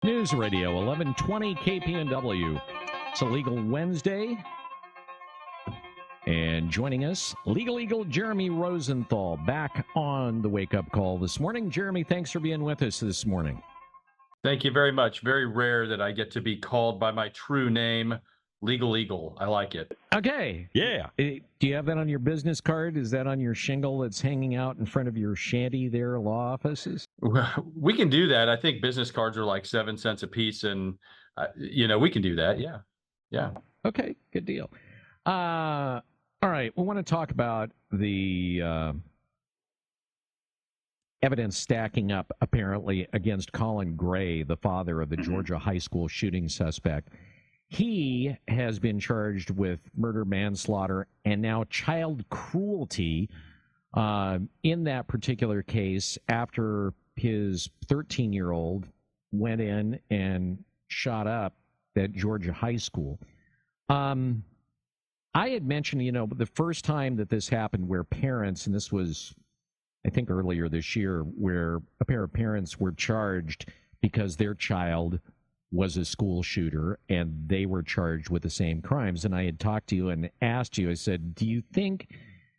News Radio 1120 KPNW. It's a Legal Wednesday. And joining us, Legal Eagle Jeremy Rosenthal, back on the wake-up call this morning. Jeremy, thanks for being with us this morning. Thank you very much. Very rare that I get to be called by my true name, Legal Eagle. I like it. Okay. Yeah. Do you have that on your business card? Is that on your shingle that's hanging out in front of your shanty there, law offices? We can do that. I think business cards are like 7 cents a piece, and we can do that. Yeah. Okay. Good deal. All right. We want to talk about the evidence stacking up apparently against Collin Gray, the father of the Georgia high school shooting suspect. He has been charged with murder, manslaughter, and now child cruelty in that particular case after his 13-year-old went in and shot up at Georgia high school. I had mentioned, the first time that this happened where parents, and this was, I think, earlier this year, where a pair of parents were charged because their child was a school shooter and they were charged with the same crimes. And I had talked to you and asked you, I said, do you think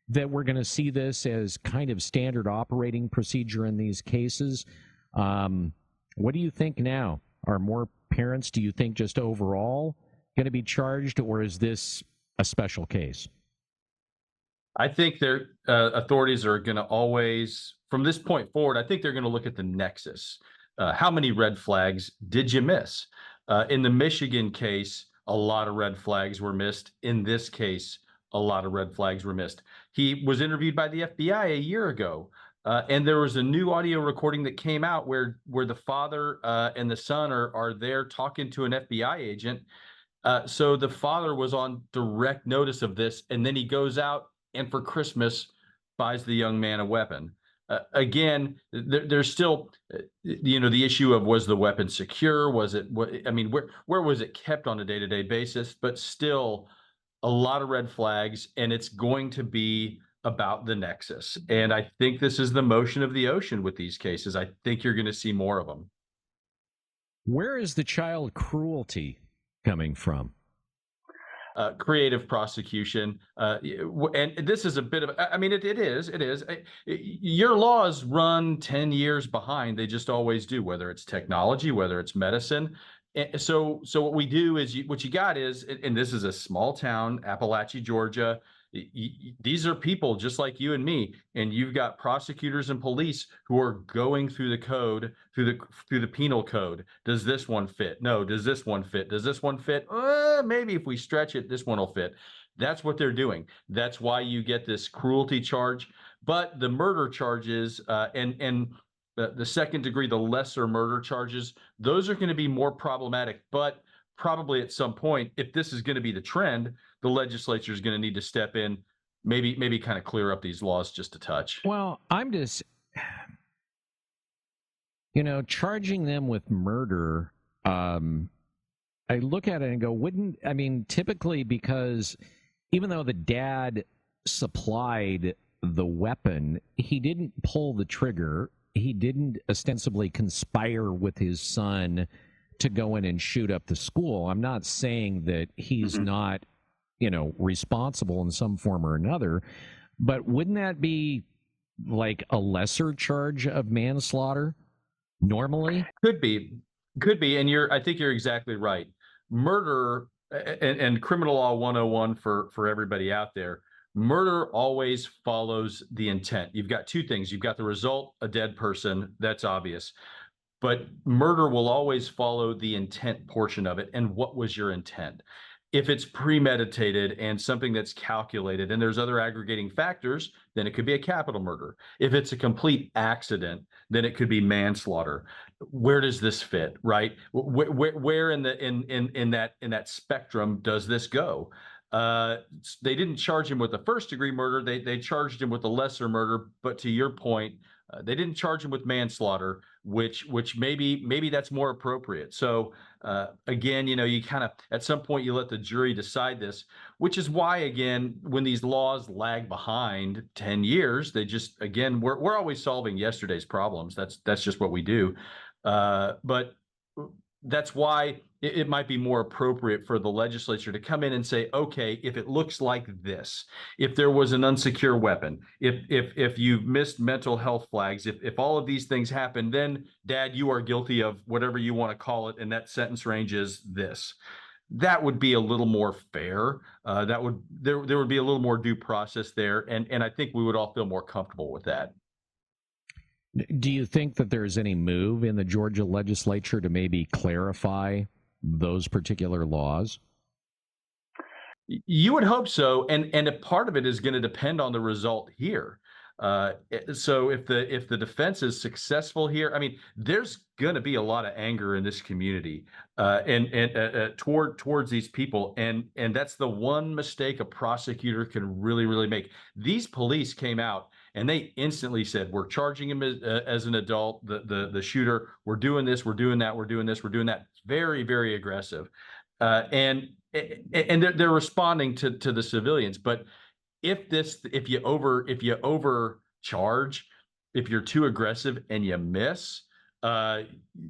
that we're going to see this as kind of standard operating procedure in these cases? What do you think now? Are more parents, do you think, just overall going to be charged, or is this a special case? I think their authorities are going to always, from this point forward, I think they're going to look at the nexus. How many red flags did you miss? In the Michigan case, a lot of red flags were missed. In this case, a lot of red flags were missed. He was interviewed by the FBI a year ago, and there was a new audio recording that came out where the father and the son are there talking to an FBI agent. So the father was on direct notice of this, and then he goes out and for Christmas buys the young man a weapon. Again, there's still, the issue of, was the weapon secure? Was it, where was it kept on a day-to-day basis? But still, a lot of red flags, and it's going to be about the nexus. And I think this is the motion of the ocean with these cases. I think you're going to see more of them. Where is the child cruelty coming from? Creative prosecution. And this is a bit of, it is. Your laws run 10 years behind. They just always do, whether it's technology, whether it's medicine. And so what we do is, what you got is, and this is a small town, Apalachee, Georgia. These are people just like you and me, and you've got prosecutors and police who are going through the code, through the penal code. Does this one fit? No. Does this one fit? Does this one fit? Maybe if we stretch it, this one will fit. That's what they're doing. That's why you get this cruelty charge. But the murder charges and the second degree, the lesser murder charges, those are going to be more problematic. But probably at some point, if this is going to be the trend, the legislature is going to need to step in, maybe kind of clear up these laws just a touch. Well, I'm just, charging them with murder. I look at it and go, typically, because even though the dad supplied the weapon, he didn't pull the trigger. He didn't ostensibly conspire with his son to go in and shoot up the school. I'm not saying that he's not, responsible in some form or another, but wouldn't that be like a lesser charge of manslaughter normally? Could be. And I think you're exactly right. Murder and criminal law 101 for everybody out there. Murder always follows the intent. You've got two things. You've got the result, a dead person. That's obvious. But murder will always follow the intent portion of it. And what was your intent? If it's premeditated and something that's calculated, and there's other aggregating factors, then it could be a capital murder. If it's a complete accident, then it could be manslaughter. Where does this fit, right? Where in that spectrum does this go? They didn't charge him with a first-degree murder. They charged him with a lesser murder. But to your point, they didn't charge him with manslaughter, which maybe that's more appropriate. So again, you kind of, at some point, you let the jury decide this, which is why, again, when these laws lag behind 10 years, they just, again, we're always solving yesterday's problems. That's just what we do. But that's why it might be more appropriate for the legislature to come in and say, okay, if it looks like this, if there was an unsecure weapon, if you've missed mental health flags, if all of these things happen, then Dad, you are guilty of whatever you want to call it, and that sentence range is this. That would be a little more fair. There would be a little more due process there, and I think we would all feel more comfortable with that. Do you think that there's any move in the Georgia legislature to maybe clarify those particular laws? You would hope so, and a part of it is going to depend on the result here. So if the defense is successful here, I mean, there's going to be a lot of anger in this community towards these people, and that's the one mistake a prosecutor can really make. These police came out and they instantly said, "We're charging him as an adult, the shooter. We're doing this, we're doing that, we're doing this, we're doing that." Very aggressive, and they're responding to the civilians, but if you overcharge, if you're too aggressive and you miss, and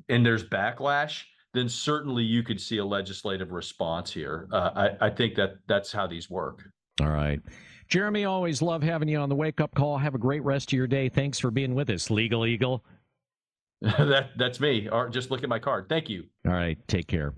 there's backlash, then certainly you could see a legislative response here. I think that's how these work. All right. Jeremy, always love having you on the Wake Up Call. Have a great rest of your day. Thanks for being with us, Legal Eagle. That's me. Or just look at my card. Thank you. All right. Take care.